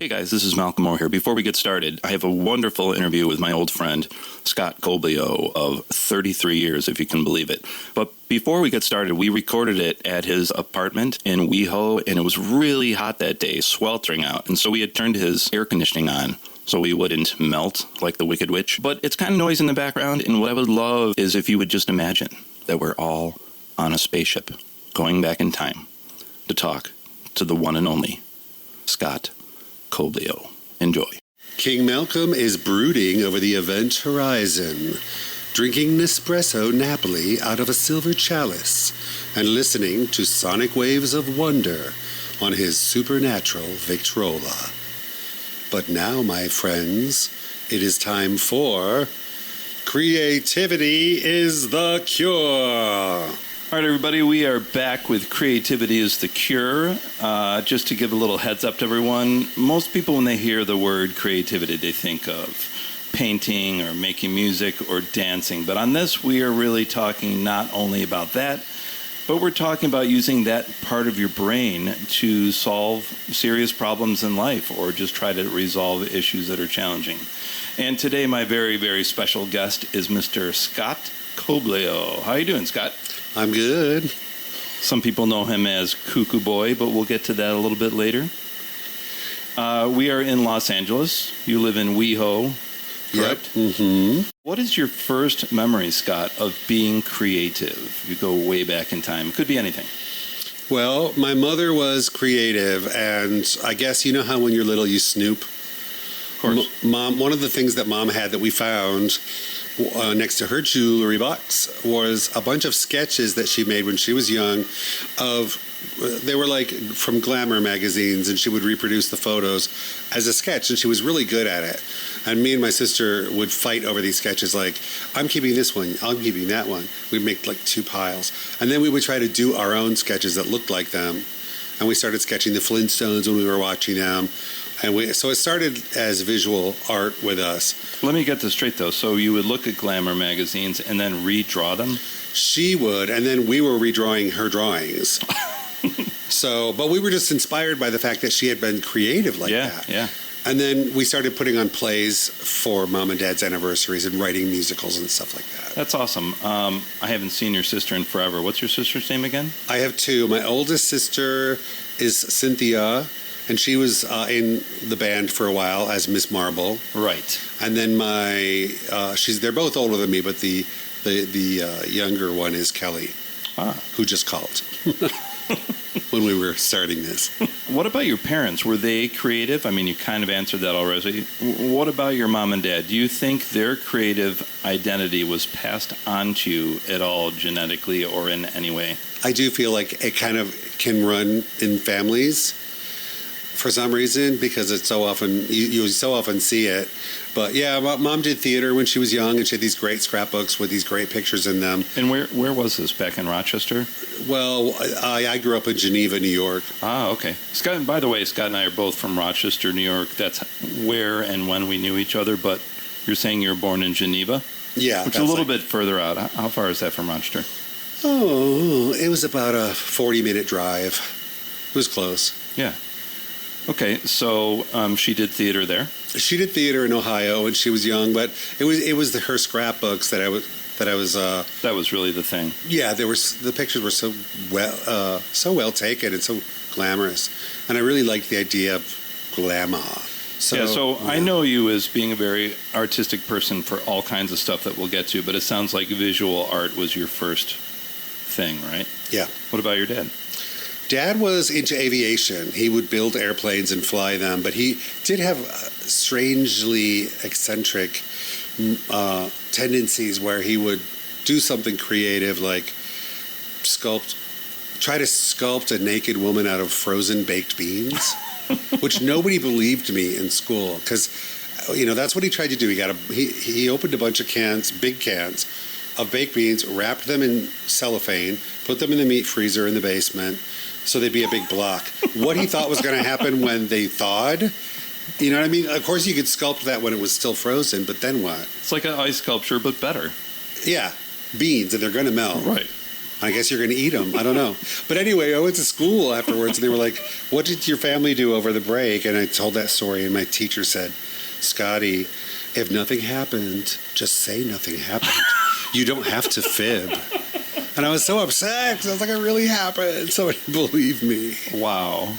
Hey guys, this is Malcolm Moore here. Before we get started, I have a wonderful interview with my old friend, Scott Coblio, of 33 years, if you can believe it. But before we get started, we recorded it at his apartment in WeHo, and it was really hot that day, sweltering out. And so we had turned his air conditioning on so we wouldn't melt like the Wicked Witch. But it's kind of noisy in the background, and what I would love is if you would just imagine that we're all on a spaceship going back in time to talk to the one and only Scott Coblio. Enjoy. King Malcolm is brooding over the event horizon, drinking Nespresso Napoli out of a silver chalice and listening to sonic waves of wonder on his supernatural Victrola. But now, my friends, it is time for Creativity is the Cure. All right, everybody, we are back with Creativity is the Cure. Just to give a little heads up to everyone, most people, when they hear the word creativity, they think of painting or making music or dancing. But on this, we are really talking not only about that, but we're talking about using that part of your brain to solve serious problems in life or just try to resolve issues that are challenging. And today, my very, very special guest is Mr. Scott Coblio. How are you doing, Scott? I'm good. Some people know him as Koo Koo Boy, but we'll get to that a little bit later. We are in Los Angeles. You live in WeHo, correct? Yep. Mm-hmm. What is your first memory, Scott, of being creative? You go way back in time. It could be anything. Well, my mother was creative, and I guess you know how when you're little you snoop? Of course. Mom, one of the things that Mom had that we found next to her jewelry box was a bunch of sketches that she made when she was young they were like from glamour magazines, and she would reproduce the photos as a sketch, and she was really good at it. And me and my sister would fight over these sketches, like, I'm keeping this one, I'm keeping that one. We'd make like two piles. And then we would try to do our own sketches that looked like them. And we started sketching the Flintstones when we were watching them. So it started as visual art with us. Let me get this straight, though. So you would look at glamour magazines and then redraw them? She would, and then we were redrawing her drawings. But we were just inspired by the fact that she had been creative like that. Yeah. And then we started putting on plays for Mom and Dad's anniversaries and writing musicals and stuff like that. That's awesome. I haven't seen your sister in forever. What's your sister's name again? I have two. My oldest sister is Cynthia, and she was in the band for a while as Miss Marble. Right. And then they're both older than me, but the younger one is Kelly, who just called when we were starting this. What about your parents? Were they creative? I mean, you kind of answered that already. What about your mom and dad? Do you think their creative identity was passed on to you at all genetically or in any way? I do feel like it kind of can run in families for some reason, because it's so often you so often see it. But yeah, Mom did theater when she was young, and she had these great scrapbooks with these great pictures in them. And where was this? Back in Rochester? Well, I grew up in Geneva, New York. Ah, okay. Scott, by the way, Scott and I are both from Rochester, New York. That's where and when we knew each other. But you're saying you were born in Geneva? Yeah. Which is a little bit further out. How far is that from Rochester? Oh, it was about a 40-minute drive. It was close. Yeah. Okay, so she did theater there. She did theater in Ohio when she was young, but it was her scrapbooks that that was really the thing. Yeah, the pictures were so well taken and so glamorous, and I really liked the idea of glamour. So I know you as being a very artistic person for all kinds of stuff that we'll get to, but it sounds like visual art was your first thing, right? Yeah. What about your dad? Dad was into aviation. He would build airplanes and fly them, but he did have strangely eccentric tendencies where he would do something creative, like try to sculpt a naked woman out of frozen baked beans, which nobody believed me in school, because that's what he tried to do. He opened a bunch of big cans of baked beans, wrapped them in cellophane, put them in the meat freezer in the basement, so they'd be a big block. What he thought was going to happen when they thawed, you know what I mean? Of course, you could sculpt that when it was still frozen, but then what? It's like an ice sculpture, but better. Yeah, beans, and they're going to melt. Right. I guess you're going to eat them. I don't know. But anyway, I went to school afterwards, and they were like, what did your family do over the break? And I told that story, and my teacher said, Scotty, if nothing happened, just say nothing happened. You don't have to fib. And I was so upset because I was like, it really happened. Somebody believed me. Wow.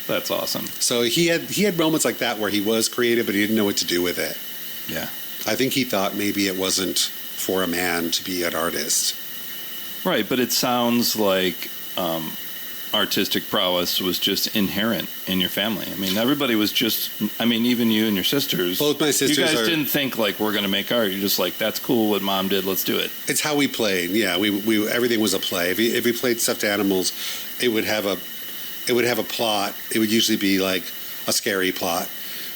That's awesome. So he had moments like that where he was creative, but he didn't know what to do with it. Yeah. I think he thought maybe it wasn't for a man to be an artist. Right, but it sounds like artistic prowess was just inherent in your family. I mean, everybody was just, even you and your sisters. Both my sisters You guys didn't think, like, we're going to make art. You're just like, that's cool what Mom did, let's do it. It's how we played. Yeah, we everything was a play. If we played stuffed animals, it would have a plot. It would usually be like a scary plot.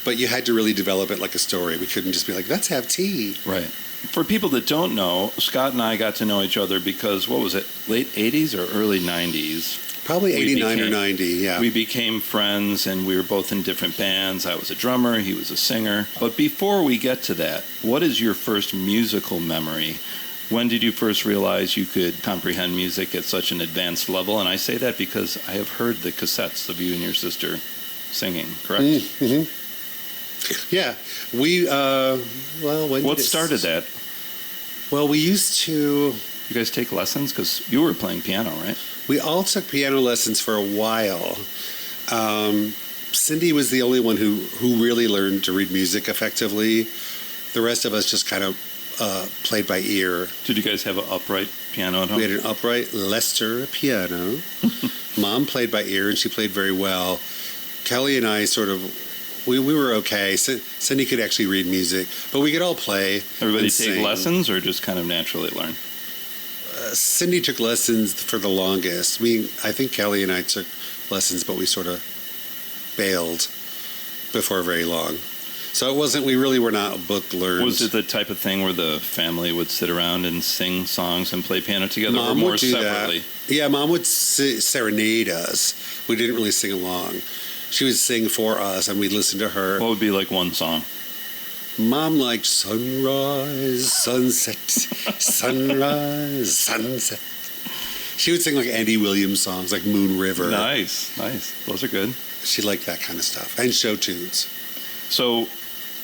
But you had to really develop it like a story. We couldn't just be like, let's have tea. Right. For people that don't know, Scott and I got to know each other because, what was it, late 80s or early 90s? Probably 89 or 90, yeah. We became friends, and we were both in different bands. I was a drummer, he was a singer. But before we get to that, what is your first musical memory? When did you first realize you could comprehend music at such an advanced level? And I say that because I have heard the cassettes of you and your sister singing, correct? Mm-hmm. Yeah. What started that? Well, we used to... You guys take lessons? Because you were playing piano, right? We all took piano lessons for a while. Cindy was the only one who really learned to read music effectively. The rest of us just kind of played by ear. Did you guys have an upright piano at home? We had an upright Lester piano. Mom played by ear, and she played very well. Kelly and I we were okay. Cindy could actually read music, but we could all play. Everybody take lessons or just kind of naturally learn? Cindy took lessons for the longest. I think Kelly and I took lessons, but we sort of bailed before very long. So we really were not book learned. Was it the type of thing where the family would sit around and sing songs and play piano together, Mom or more would do separately? That. Yeah, Mom would serenade us. We didn't really sing along. She would sing for us, and we'd listen to her. What would be like one song? Mom liked sunrise, sunset, sunrise, sunset. She would sing like Andy Williams songs, like Moon River. Nice. Those are good. She liked that kind of stuff, and show tunes. So,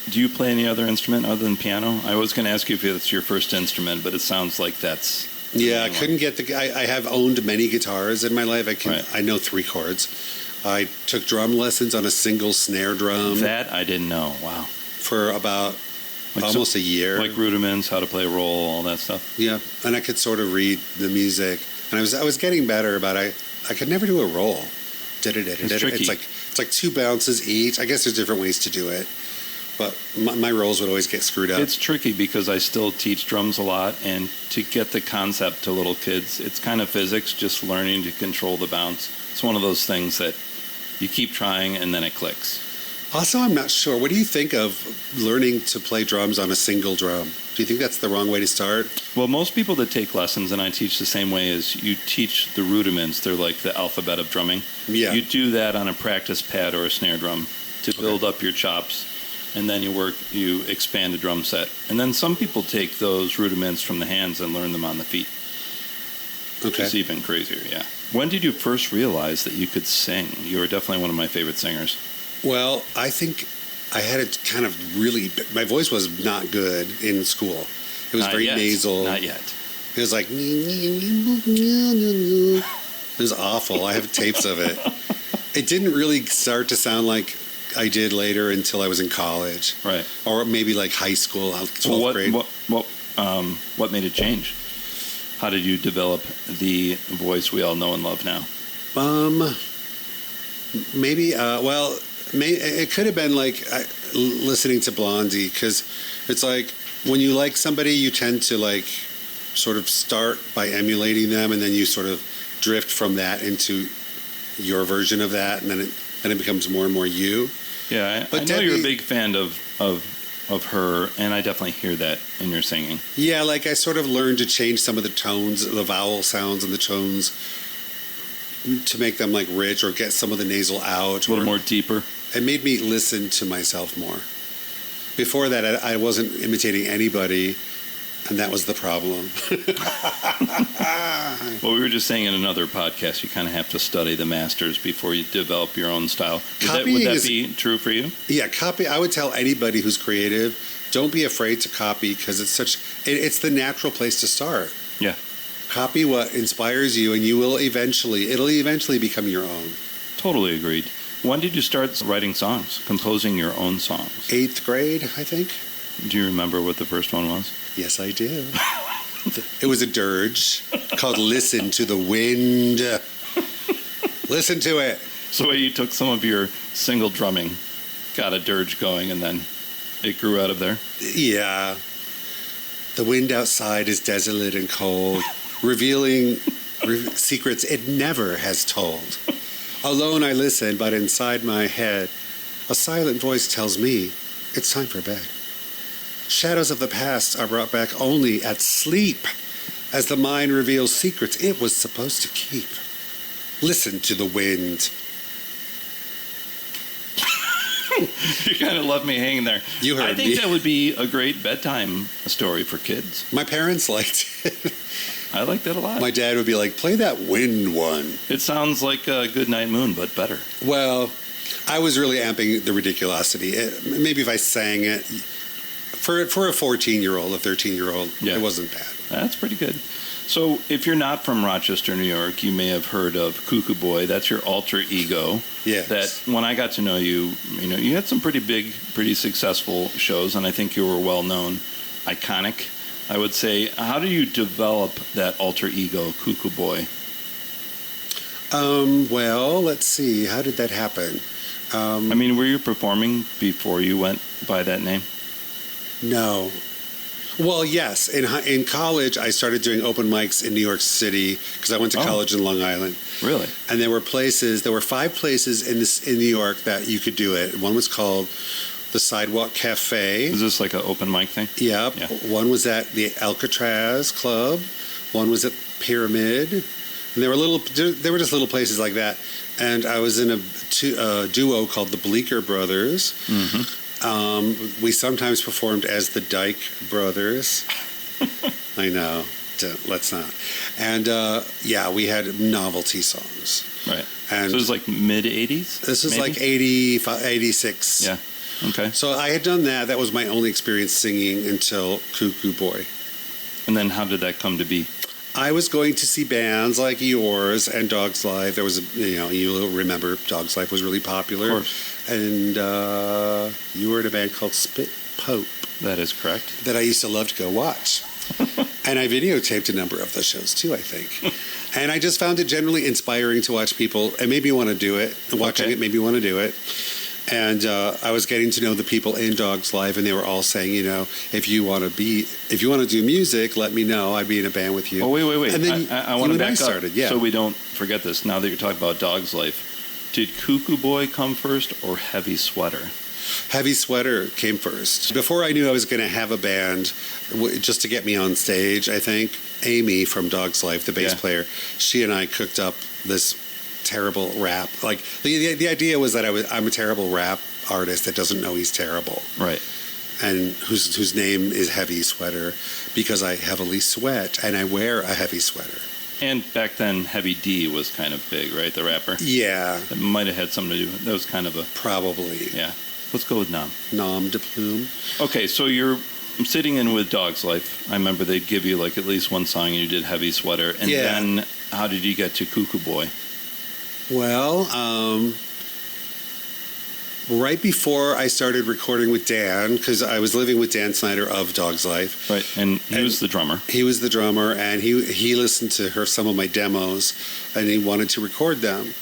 do you play any other instrument other than piano? I was going to ask you if it's your first instrument, but it sounds like that's... Yeah, I couldn't get I have owned many guitars in my life. I know 3 chords. I took drum lessons on a single snare drum. That I didn't know. Wow. For about almost a year. Like rudiments, how to play a roll, all that stuff. Yeah, and I could sort of read the music, and I was getting better, but I could never do a roll. It's tricky. It's like 2 bounces each. I guess there's different ways to do it, but my rolls would always get screwed up. It's tricky because I still teach drums a lot, and to get the concept to little kids, it's kind of physics, just learning to control the bounce. It's one of those things that you keep trying and then it clicks. Also, I'm not sure. What do you think of learning to play drums on a single drum? Do you think that's the wrong way to start? Well, most people that take lessons, and I teach the same way, is you teach the rudiments. They're like the alphabet of drumming. Yeah. You do that on a practice pad or a snare drum to build up your chops, and then you expand a drum set. And then some people take those rudiments from the hands and learn them on the feet. Okay. It's even crazier, yeah. When did you first realize that you could sing? You were definitely one of my favorite singers. Well, I think I had it kind of really... My voice was not good in school. It was very nasal. Not yet. It was like... It was awful. I have tapes of it. It didn't really start to sound like I did later until I was in college. Right. Or maybe like high school, 12th grade. What made it change? How did you develop the voice we all know and love now? Maybe, it could have been like listening to Blondie, because it's like when you like somebody, you tend to like sort of start by emulating them, and then you sort of drift from that into your version of that, and then it becomes more and more you. Yeah, I know you're a big fan of her, and I definitely hear that in your singing. Yeah, like I sort of learned to change some of the tones, the vowel sounds and the tones, to make them like rich, or get some of the nasal out. A little more deeper. It made me listen to myself more. Before that, I wasn't imitating anybody, And that was the problem. Well, we were just saying in another podcast, you kind of have to study the masters before you develop your own style. Would that be true for you? Yeah, I would tell anybody who's creative, don't be afraid to copy, because it's the natural place to start. Yeah. Copy what inspires you, and it'll eventually become your own. Totally agreed. When did you start writing songs, composing your own songs? 8th grade, I think. Do you remember what the first one was? Yes, I do. It was a dirge called Listen to the Wind. Listen to it. So you took some of your single drumming, got a dirge going, and then it grew out of there? Yeah. The wind outside is desolate and cold, revealing secrets it never has told. Alone I listen, but inside my head, a silent voice tells me it's time for bed. Shadows of the past are brought back only at sleep, as the mind reveals secrets it was supposed to keep. Listen to the wind. You kind of left me hanging there. You heard me. I think that would be a great bedtime story for kids. My parents liked it. I like that a lot. My dad would be like, play that wind one. It sounds like a Good Night Moon, but better. Well, I was really amping the ridiculosity. Maybe if I sang it, for a 14-year-old, a 13-year-old, It wasn't bad. That's pretty good. So if you're not from Rochester, New York, you may have heard of Koo Koo Boy. That's your alter ego. Yes. That when I got to know you, you had some pretty big, pretty successful shows, and I think you were well known, iconic, I would say. How do you develop that alter ego, Koo Koo Boy? Well, let's see. How did that happen? Were you performing before you went by that name? No. Well, yes. In college, I started doing open mics in New York City because I went to college in Long Island. Really? And there were 5 places in New York that you could do it. One was called the Sidewalk Cafe. Is this like an open mic thing? Yep. Yeah. One was at the Alcatraz Club. One was at Pyramid. And there were just little places like that. And I was in a duo called the Bleecker Brothers. Mm-hmm. We sometimes performed as the Dyke Brothers. I know. Let's not. And we had novelty songs. Right. And so it was like mid-'80s? This was maybe? like 85, 86. Yeah. Okay. So I had done that. That was my only experience singing until Koo Koo Boy. And then how did that come to be? I was going to see bands like yours and Dog's Life. There was, you'll remember Dog's Life was really popular. Of course. And you were in a band called Spit Pope. That is correct. That I used to love to go watch. And I videotaped a number of those shows too, I think. And I just found it generally inspiring to watch people. It made me want to do it. Watching it made me want to do it. And I was getting to know the people in Dog's Life, and they were all saying, if you want to do music, let me know. I'd be in a band with you. Oh, wait. And then I want to back up started, yeah. so we don't forget this. Now that you're talking about Dog's Life, did Koo Koo Boy come first or Heavy Sweater? Heavy Sweater came first. Before I knew I was going to have a band, just to get me on stage, I think, Amy from Dog's Life, the bass player, she and I cooked up this terrible rap. Like the idea was that I'm a terrible rap artist that doesn't know he's terrible. Right. And whose name is Heavy Sweater because I heavily sweat and I wear a heavy sweater. And back then, Heavy D was kind of big, right? The rapper. Yeah. That might have had something to do. That was kind of a probably. Yeah. Let's go with Nom. Nom de Plume. Okay, so you're sitting in with Dog's Life. I remember they'd give you like at least one song, and you did Heavy Sweater. And then, how did you get to Koo Koo Boy? Well, right before I started recording with Dan, because I was living with Dan Snyder of Dog's Life. Right, and he was the drummer. He was the drummer, and he listened to some of my demos, and he wanted to record them.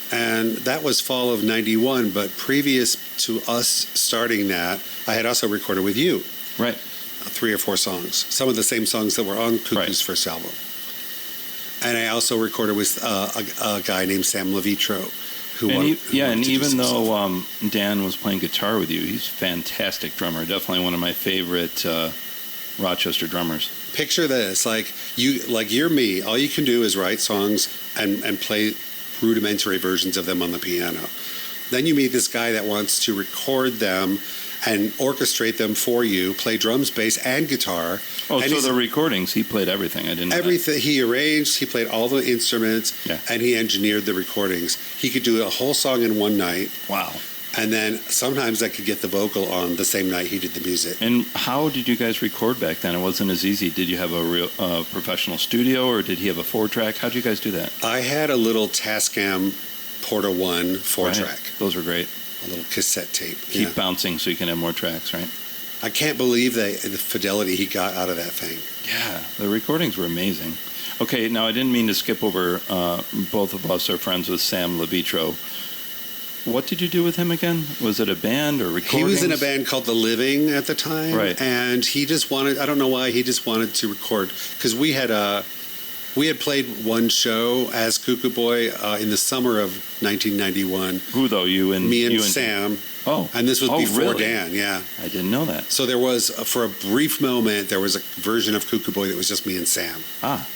And that was fall of 91, but previous to us starting that, I had also recorded with you. Right. 3 or 4 songs. Some of the same songs that were on Koo Koo's first album. And I also recorded with a guy named Sam Levitro. Even though Dan was playing guitar with you, he's a fantastic drummer. Definitely one of my favorite Rochester drummers. Picture this: you're me. All you can do is write songs and play rudimentary versions of them on the piano. Then you meet this guy that wants to record them and orchestrate them for you, play drums, bass, and guitar. Oh, and so the recordings, he played everything. I didn't know everything. He arranged, he played all the instruments, Yeah. and he engineered the recordings. He could do a whole song in one night, that. Wow. and then sometimes I could get the vocal on the same night he did the music. And how did you guys record back then? It wasn't as easy. Did you have a real professional studio, or did he have a 4-track? How did you guys do that? I had a little Tascam Porta 1 4-track. Right. Those were great. A little cassette tape. Keep bouncing so you can have more tracks, right? I can't believe the fidelity he got out of that thing. Yeah, the recordings were amazing. Okay, now I didn't mean to skip over. Both of us are friends with Sam Levitro. What did you do with him again? Was it a band or recordings? He was in a band called The Living at the time. Right. And he just wanted, I don't know why, he just wanted to record. Because we had played one show as Koo Koo Boy in the summer of 1991. Who though? You and Me and you Sam. Oh. And this was before really? Dan, yeah. I didn't know that. So there was, for a brief moment, there was a version of Koo Koo Boy that was just me and Sam. Ah.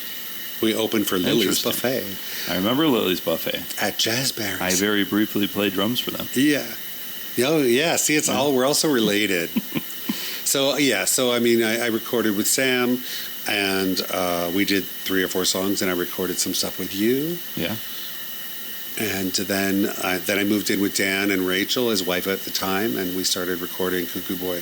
We opened for Lily's Buffet. I remember Lily's Buffet. At Jazzberries. I very briefly played drums for them. Yeah. Oh, yeah. See, it's all, we're also related. So, yeah. So, I mean, I recorded with Sam, and we did 3 or 4 songs, and I recorded some stuff with you. Yeah. And then I moved in with Dan and Rachel, his wife at the time, and we started recording Koo Koo Boy.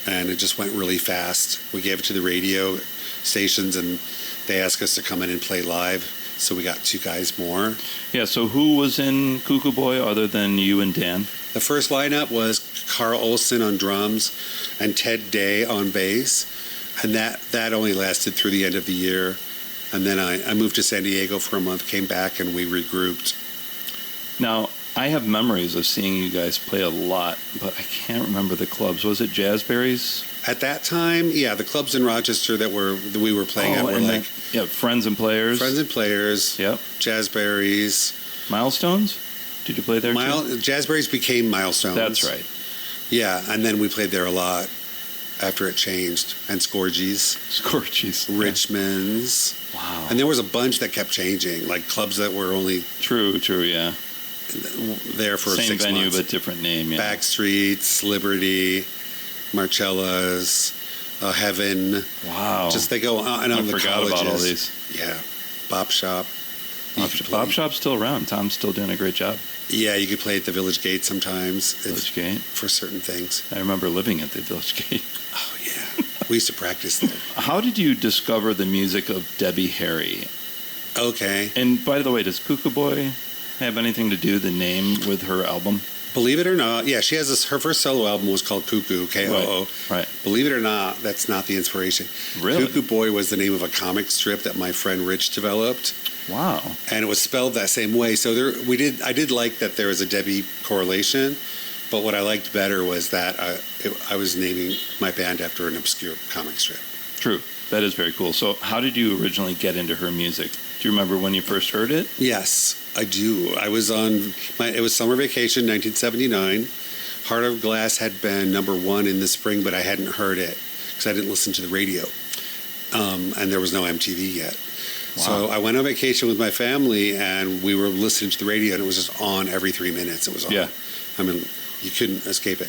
And it just went really fast. We gave it to the radio stations, and they asked us to come in and play live. So we got 2 guys more. Yeah, so who was in Koo Koo Boy other than you and Dan? The first lineup was Carl Olson on drums and Ted Day on bass. And that only lasted through the end of the year. And then I moved to San Diego for a month, came back, and we regrouped. Now, I have memories of seeing you guys play a lot, but I can't remember the clubs. Was it Jazzberries? At that time, yeah, the clubs in Rochester that we were playing at were like... Friends and Players. Friends and Players. Yep. Jazzberries. Milestones? Did you play there too? Jazzberries became Milestones. That's right. Yeah, and then we played there a lot after it changed. And Scorgies. Richmond's. Wow. And there was a bunch that kept changing, like clubs that were only... True, yeah. There for Same 6 venue, months. but different name, yeah. Backstreets, Liberty, Marcella's, Heaven. Wow. Just they go on and on. I forgot about all these. Yeah. Bop Shop. Bop Shop's still around. Tom's still doing a great job. Yeah, you could play at the Village Gate sometimes. Village Gate? For certain things. I remember living at the Village Gate. Oh, yeah. We used to practice there. How did you discover the music of Debbie Harry? Okay. And by the way, does Koo Koo Boy have anything to do, the name, with her album? Believe it or not, yeah, she has this. Her first solo album was called Koo Koo, K-O-O. Right. Believe it or not, that's not the inspiration. Really? Koo Koo Boy was the name of a comic strip that my friend Rich developed. Wow. And it was spelled that same way. So I did like that there was a Debbie correlation, but what I liked better was that I was naming my band after an obscure comic strip. True. That is very cool. So how did you originally get into her music? Do you remember when you first heard it? Yes, I do. I was it was summer vacation, 1979. Heart of Glass had been #1 in the spring, but I hadn't heard it because I didn't listen to the radio. And there was no MTV yet. Wow. So I went on vacation with my family, and we were listening to the radio, and it was just on every 3 minutes. It was on. Yeah. I mean, you couldn't escape it.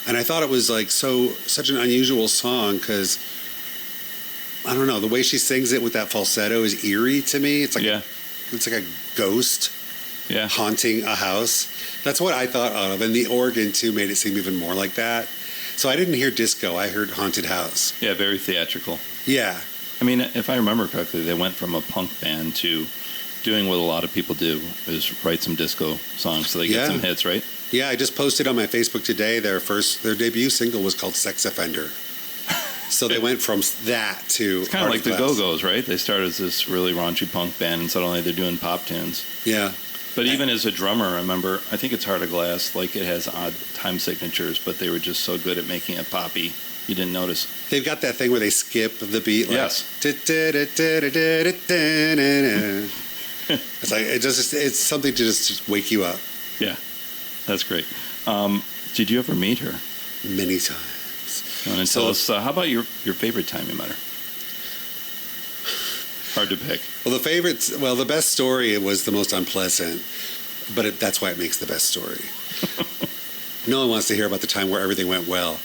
And I thought it was like such an unusual song because, I don't know, the way she sings it with that falsetto is eerie to me. It's like it's like a ghost haunting a house. That's what I thought of. And the organ, too, made it seem even more like that. So I didn't hear disco. I heard haunted house. Yeah, very theatrical. Yeah. I mean, if I remember correctly, they went from a punk band to doing what a lot of people do, is write some disco songs so they get some hits, right? Yeah, I just posted on my Facebook today their debut single was called Sex Offender. So they went from that to... It's kind of like the Go-Go's, right? They started as this really raunchy punk band, and suddenly they're doing pop tunes. Yeah. But even as a drummer, I remember, I think it's Heart of Glass, like it has odd time signatures, but they were just so good at making it poppy, you didn't notice. They've got that thing where they skip the beat. Like, yes. It's like, it's something to just wake you up. Yeah, that's great. Did you ever meet her? Many times. You want to tell us, how about your favorite time you met her? Hard to pick. Well, the best story was the most unpleasant, but that's why it makes the best story. No one wants to hear about the time where everything went well.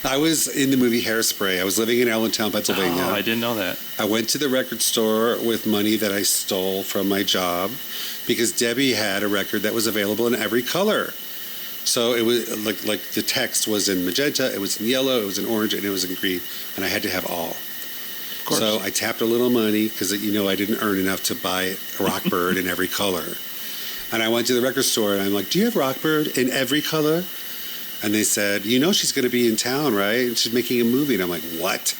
I was in the movie Hairspray. I was living in Allentown, Pennsylvania. Oh, I didn't know that. I went to the record store with money that I stole from my job because Debbie had a record that was available in every color. So it was like the text was in magenta, it was in yellow, it was in orange, and it was in green, and I had to have all. Of course. So I tapped a little money because I didn't earn enough to buy Rockbird in every color. And I went to the record store and I'm like, "Do you have Rockbird in every color?" And they said, "She's going to be in town, right? And she's making a movie." And I'm like, "What?"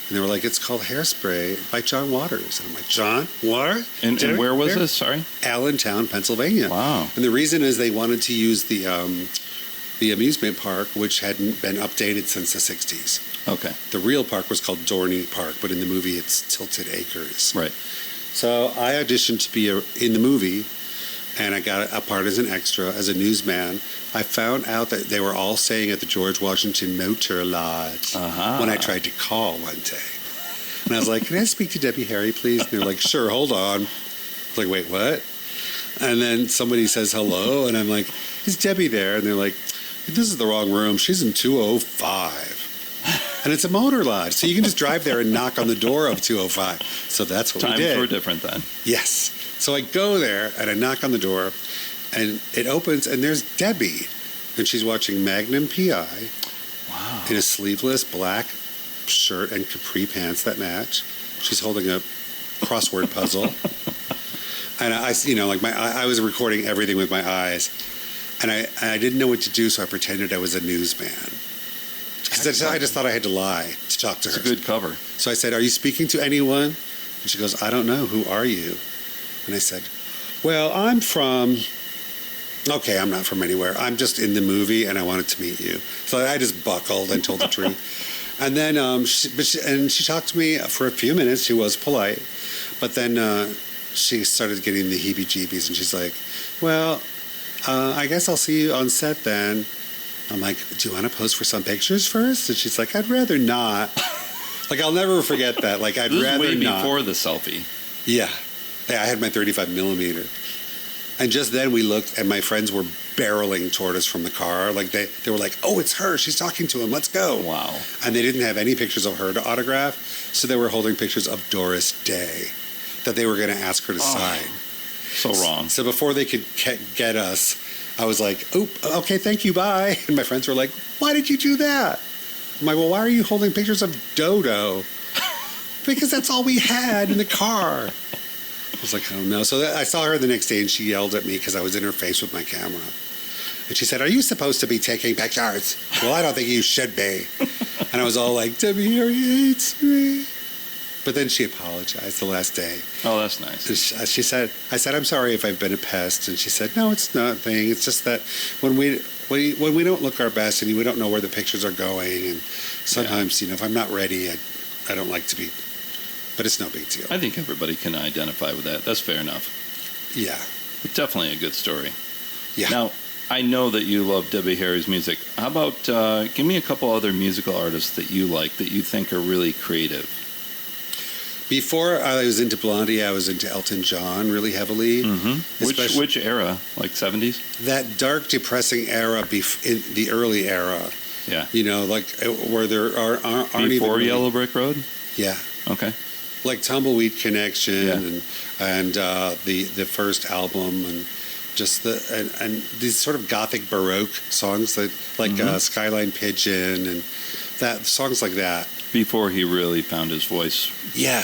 And they were like, "It's called Hairspray by John Waters." And I'm like, "John? What?" And where was this? Sorry? Allentown, Pennsylvania. Wow. And the reason is they wanted to use the amusement park, which hadn't been updated since the 60s. Okay. The real park was called Dorney Park, but in the movie it's Tilted Acres. Right. So I auditioned to be in the movie, and I got a part as an extra, as a newsman. I found out that they were all staying at the George Washington Motor Lodge when I tried to call one day. And I was like, "Can I speak to Debbie Harry, please?" And they're like, "Sure, hold on." I was like, "Wait, what?" And then somebody says hello, and I'm like, "Is Debbie there?" And they're like, "This is the wrong room. She's in 205." And it's a motor lodge, so you can just drive there and knock on the door of 205. So that's what we did. Times were different then. Yes. So I go there, and I knock on the door, and it opens, and there's Debbie. And she's watching Magnum P.I. Wow. in a sleeveless black shirt and capri pants that match. She's holding a crossword puzzle. And I was recording everything with my eyes. And I didn't know what to do, so I pretended I was a newsman. Because I just thought I had to lie to talk to her. It's a good cover. So I said, "Are you speaking to anyone?" And she goes, "I don't know. Who are you?" And I said, "Well, I'm from..." "Okay, I'm not from anywhere. I'm just in the movie, and I wanted to meet you." So I just buckled and told the truth. And then she talked to me for a few minutes. She was polite. But then she started getting the heebie-jeebies, and she's like, "Well, I guess I'll see you on set then." I'm like, "Do you want to pose for some pictures first?" And she's like, "I'd rather not." I'll never forget that. I'd this rather is way not. before the selfie. Yeah. I had my 35 millimeter. And just then we looked, and my friends were barreling toward us from the car. They were like, "Oh, it's her. She's talking to him. Let's go." Wow. And they didn't have any pictures of her to autograph, so they were holding pictures of Doris Day that they were going to ask her to sign. So wrong. So before they could get us, I was like, "Oop, okay, thank you, bye." And my friends were like, "Why did you do that?" I'm like, "Well, why are you holding pictures of Dodo?" "Because that's all we had in the car." I was like, "Oh no." So I saw her the next day, and she yelled at me because I was in her face with my camera. And she said, "Are you supposed to be taking pictures?" "Well, I don't think you should be." And I was all like, "Debbie Harry hates me." But then she apologized the last day. Oh, that's nice. And she said, I said, "I'm sorry if I've been a pest." And she said, "No, it's nothing. It's just that when we don't look our best, and we don't know where the pictures are going, and sometimes, if I'm not ready, I don't like to be, but it's no big deal." I think everybody can identify with that. That's fair enough. Yeah. It's definitely a good story. Yeah. Now, I know that you love Debbie Harry's music. How about give me a couple other musical artists that you like that you think are really creative? Before I was into Blondie, I was into Elton John really heavily. Mm-hmm. Which era? Like 70s? That dark, depressing era, in the early era. Yeah. Where there aren't even... Before Yellow Brick Road? Yeah. Okay. Like Tumbleweed Connection, Yeah. and the first album, and just and these sort of gothic baroque songs that Skyline Pigeon and songs like that. Before he really found his voice. Yeah.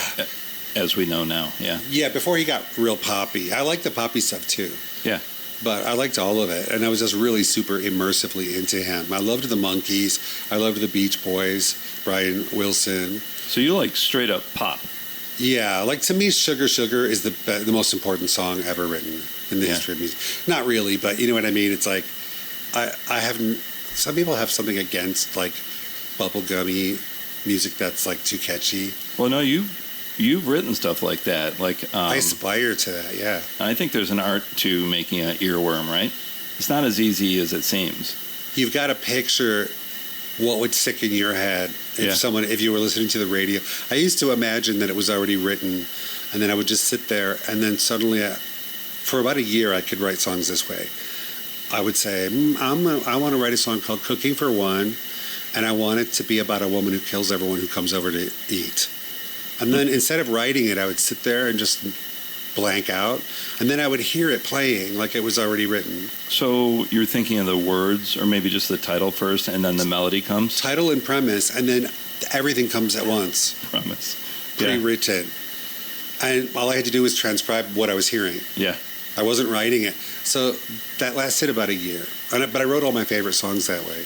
As we know now. Yeah. Yeah, before he got real poppy. I like the poppy stuff too. Yeah. But I liked all of it, and I was just really super immersively into him. I loved the Monkees. I loved the Beach Boys, Brian Wilson. So you like straight up pop? Yeah, to me, Sugar Sugar is the most important song ever written in the history of music. Not really, but you know what I mean? It's like, I haven't... Some people have something against, bubblegummy music that's, too catchy. Well, no, you've written stuff like that. I aspire to that, yeah. I think there's an art to making an earworm, right? It's not as easy as it seems. You've got to picture what would stick in your head if you were listening to the radio. I used to imagine that it was already written, and then I would just sit there, and then suddenly, for about a year, I could write songs this way. I would say, I want to write a song called Cooking for One, and I want it to be about a woman who kills everyone who comes over to eat. And then instead of writing it, I would sit there and just blank out, and then I would hear it playing like it was already written. So you're thinking of the words, or maybe just the title first, and then the melody comes? Title and premise, and then everything comes at once. Premise. Pre-written. And all I had to do was transcribe what I was hearing. Yeah. I wasn't writing it. So that lasted about a year. But I wrote all my favorite songs that way.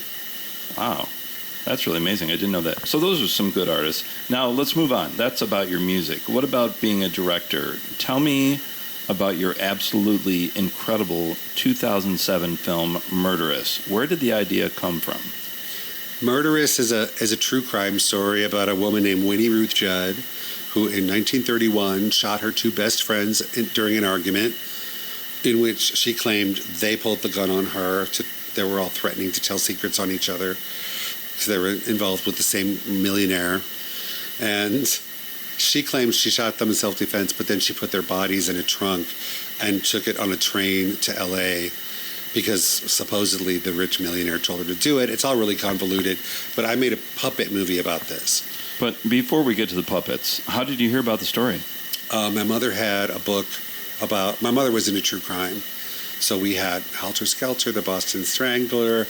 Wow. That's really amazing. I didn't know that. So those are some good artists. Now let's move on. That's about your music. What about being a director? Tell me about your absolutely incredible 2007 film, Murderess. Where did the idea come from? Murderess is a true crime story about a woman named Winnie Ruth Judd, who in 1931 shot her two best friends during an argument in which she claimed they pulled the gun on her. They were all threatening to tell secrets on each other because they were involved with the same millionaire. And she claimed she shot them in self-defense, but then she put their bodies in a trunk and took it on a train to L.A. because supposedly the rich millionaire told her to do it. It's all really convoluted, but I made a puppet movie about this. But before we get to the puppets, how did you hear about the story? My mother had a book about... My mother was into true crime. So we had Helter Skelter, the Boston Strangler,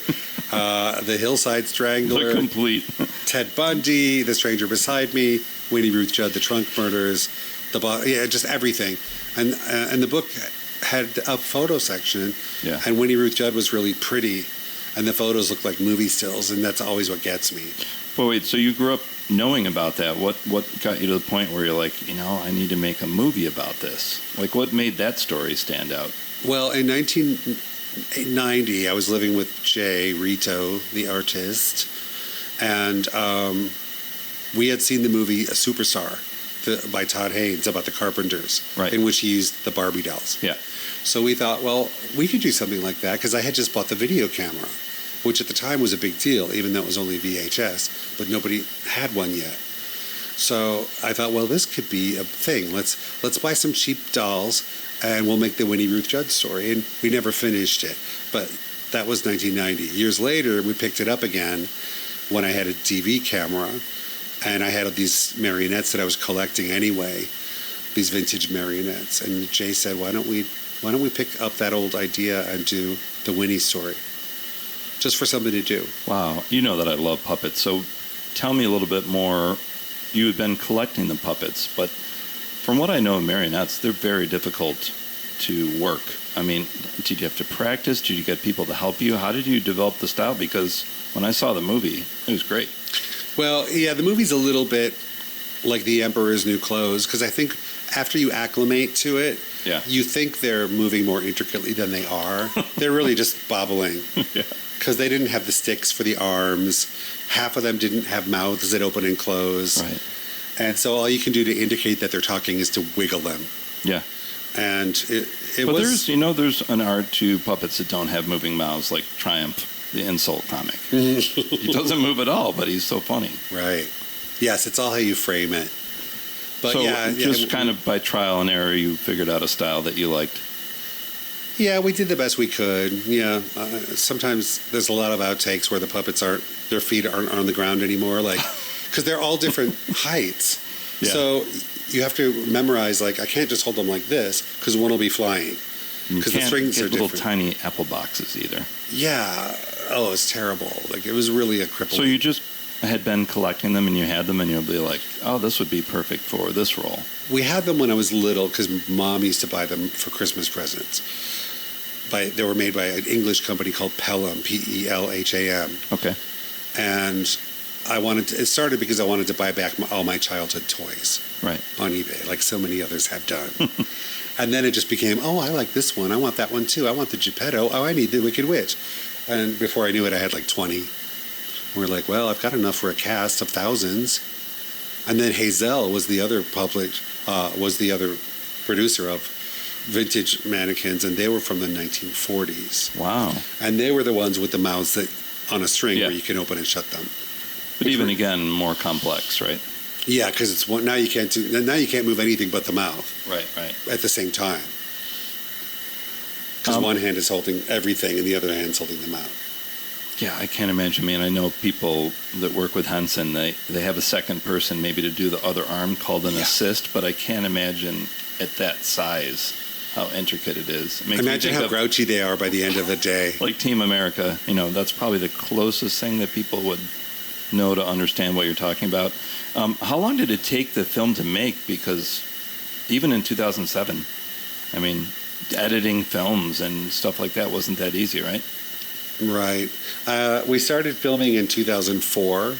the Hillside Strangler, The complete. Ted Bundy, The Stranger Beside Me, Winnie Ruth Judd, The Trunk Murders, just everything. And the book had a photo section, Yeah. and Winnie Ruth Judd was really pretty, and the photos looked like movie stills, and that's always what gets me. Well, wait, so you grew up knowing about that. What got you to the point where you're like, I need to make a movie about this? Like, what made that story stand out? Well, in 1990, I was living with Jay Reto, the artist, and we had seen the movie A Superstar by Todd Haynes about the Carpenters, right, in which he used the Barbie dolls. Yeah. So we thought, well, we could do something like that, because I had just bought the video camera, which at the time was a big deal, even though it was only VHS, but nobody had one yet. So I thought, well, this could be a thing. Let's buy some cheap dolls, and we'll make the Winnie Ruth Judd story. And we never finished it, but that was 1990. Years later, we picked it up again when I had a DV camera, and I had these marionettes that I was collecting anyway, these vintage marionettes. And Jay said, why don't we pick up that old idea and do the Winnie story, just for something to do. Wow. You know that I love puppets, so tell me a little bit more. You had been collecting the puppets, but from what I know of marionettes, they're very difficult to work. I mean, did you have to practice? Did you get people to help you? How did you develop the style? Because when I saw the movie, it was great. Well, yeah, the movie's a little bit like The Emperor's New Clothes, because I think after you acclimate to it, Yeah. you think they're moving more intricately than they are. They're really just bobbling. Yeah. Because they didn't have the sticks for the arms. Half of them didn't have mouths that open and close. Right. And so all you can do to indicate that they're talking is to wiggle them. Yeah. And it But was... there's an art to puppets that don't have moving mouths, like Triumph, the insult comic. He doesn't move at all, but he's so funny. Right. Yes, it's all how you frame it. But So yeah, just kind of by trial and error, you figured out a style that you liked. Yeah, we did the best we could. Yeah, sometimes there's a lot of outtakes where the puppets their feet aren't on the ground anymore, like, because they're all different heights. Yeah. So you have to memorize, like, I can't just hold them like this because one will be flying. Because the strings are little different. tiny apple boxes either. Yeah. Oh, it's terrible. Like, it was really a cripple. So you just had been collecting them and you had them and you'll be like, oh, this would be perfect for this role. We had them when I was little because Mom used to buy them for Christmas presents. They were made by an English company called Pelham, P-E-L-H-A-M. Okay. And it started because I wanted to buy back all my childhood toys. Right. On eBay, like so many others have done. And then it just became, oh, I like this one. I want that one too. I want the Geppetto. Oh, I need the Wicked Witch. And before I knew it, I had like 20. We're like, well, I've got enough for a cast of thousands. And then Hazel was the other producer of vintage mannequins, and they were from the 1940s. Wow. And they were the ones with the mouths that on a string Yeah. where you can open and shut them. But even again, more complex, right? Yeah, because it's now you can't move anything but the mouth. Right, right. At the same time. Because one hand is holding everything and the other hand's holding them out. Yeah, I can't imagine. I mean, I know people that work with Henson, they have a second person maybe to do the other arm called an assist, but I can't imagine at that size how intricate it is. Imagine how grouchy they are by the end of the day. Like Team America, that's probably the closest thing that people would know to understand what you're talking about. How long did it take the film to make? Because even in 2007, I mean, editing films and stuff like that wasn't that easy, right? Right. We started filming in 2004,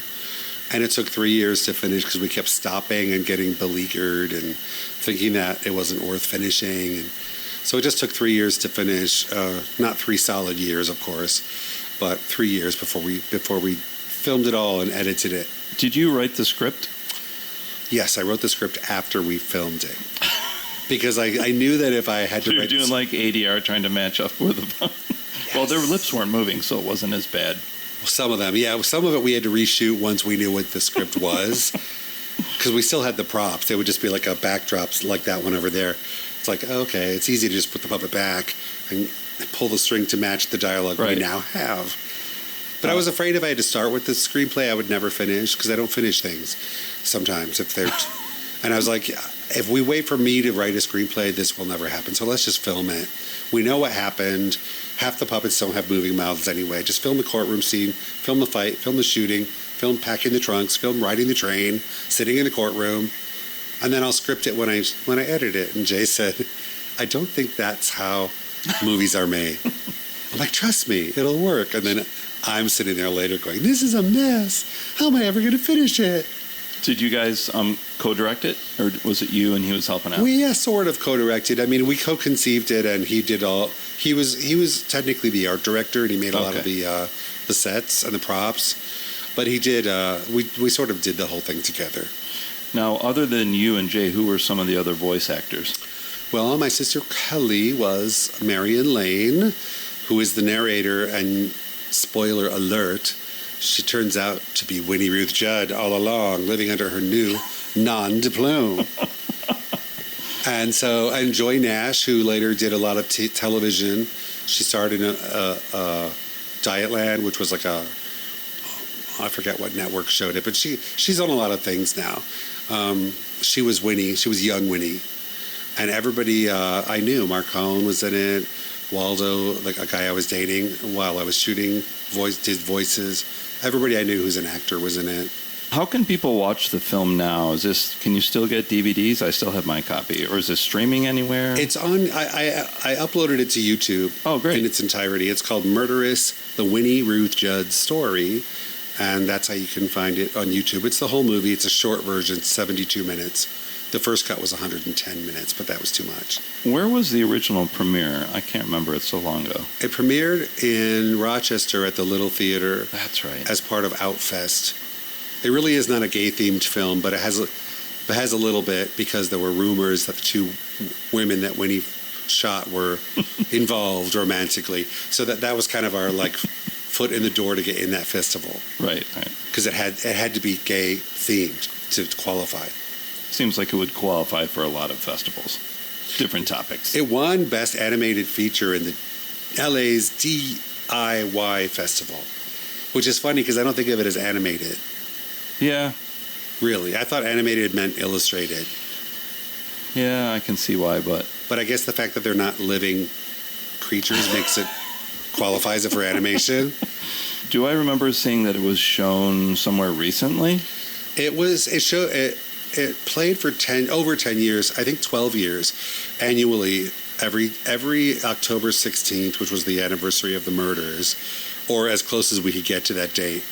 and it took 3 years to finish because we kept stopping and getting beleaguered and thinking that it wasn't worth finishing. And so it just took 3 years to finish. Not 3 solid years, of course, but 3 years before we filmed it all and edited it. Did you write the script? Yes, I wrote the script after we filmed it. Because I knew that if I had to You're write... doing like ADR trying to match up with the... Yes. Well, their lips weren't moving, so it wasn't as bad. Well, some of them, yeah. Some of it we had to reshoot once we knew what the script was. Because we still had the props. They would just be like a backdrop like that one over there. It's like, okay, it's easy to just put the puppet back and pull the string to match the dialogue we now have. But I was afraid if I had to start with the screenplay, I would never finish, because I don't finish things sometimes if they're... And I was like, if we wait for me to write a screenplay, this will never happen. So let's just film it. We know what happened. Half the puppets don't have moving mouths anyway. Just film the courtroom scene, film the fight, film the shooting, film packing the trunks, film riding the train, sitting in the courtroom, and then I'll script it when I edit it. And Jay said, I don't think that's how movies are made. I'm like, trust me, it'll work. And then I'm sitting there later going, this is a mess. How am I ever going to finish it? Did you guys co-direct it, or was it you and he was helping out? We sort of co-directed. I mean, we co-conceived it, and he did all. He was technically the art director, and he made a lot of the sets and the props. But he did. We sort of did the whole thing together. Now, other than you and Jay, who were some of the other voice actors? Well, my sister Kelly was Marion Lane, who is the narrator, and spoiler alert, she turns out to be Winnie Ruth Judd all along, living under her new non-diplome. And Joy Nash, who later did a lot of television. She starred in a Dietland, which was like I forget what network showed it, but she's on a lot of things now. She was Winnie. She was young Winnie. And everybody I knew, Mark Cohn was in it, Waldo, like a guy I was dating while I was shooting, did voices. Everybody I knew who's an actor was in it. How can people watch the film now? Can you still get DVDs? I still have my copy. Or is this streaming anywhere? It's on, I uploaded it to YouTube. Oh, great. In its entirety. It's called Murderess, the Winnie Ruth Judd story. And that's how you can find it on YouTube. It's the whole movie. It's a short version, 72 minutes. The first cut was 110 minutes, but that was too much. Where was the original premiere? I can't remember. It's so long ago. It premiered in Rochester at the Little Theater. That's right. As part of Outfest. It really is not a gay-themed film, but it has a little bit, because there were rumors that the two women that Winnie shot were involved romantically. So that was kind of our foot in the door to get in that festival. Right. Because it had to be gay-themed to qualify. Seems like it would qualify for a lot of festivals. Different topics. It won Best Animated Feature in the LA's DIY Festival, which is funny because I don't think of it as animated. Yeah. Really? I thought animated meant illustrated. Yeah, I can see why, but I guess the fact that they're not living creatures qualifies it for animation. Do I remember seeing that it was shown somewhere recently? It played for over 10 years, I think 12 years, annually, every October 16th, which was the anniversary of the murders, or as close as we could get to that date.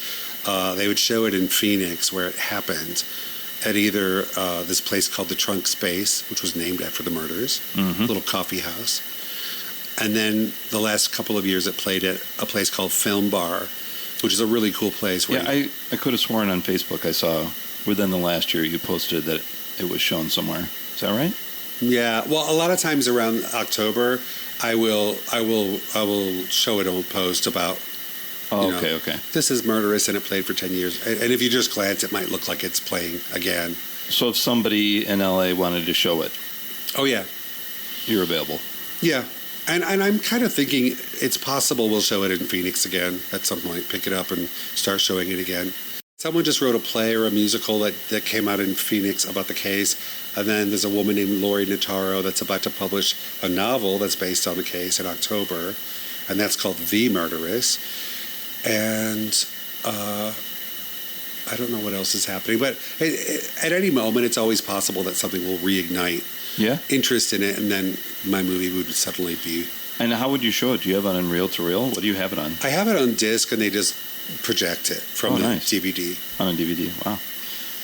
They would show it in Phoenix, where it happened, at either this place called the Trunk Space, which was named after the murders, a little coffee house. And then the last couple of years it played at a place called Film Bar, which is a really cool place. I could have sworn on Facebook I saw within the last year you posted that it was shown somewhere. Is that right? Yeah. Well, a lot of times around October, I will show it on a post about. Okay. This is Murderess, and it played for 10 years. And if you just glance, it might look like it's playing again. So if somebody in LA wanted to show it, oh yeah, you're available. Yeah. And I'm kind of thinking it's possible we'll show it in Phoenix again at some point, pick it up and start showing it again. Someone just wrote a play or a musical that came out in Phoenix about the case. And then there's a woman named Lori Notaro that's about to publish a novel that's based on the case in October. And that's called The Murderess. And I don't know what else is happening. But at any moment, it's always possible that something will reignite interest in it. And then my movie would suddenly be... And how would you show it? Do you have it on reel-to-reel? What do you have it on? I have it on disc, and they just project it from the DVD. On a DVD. Wow.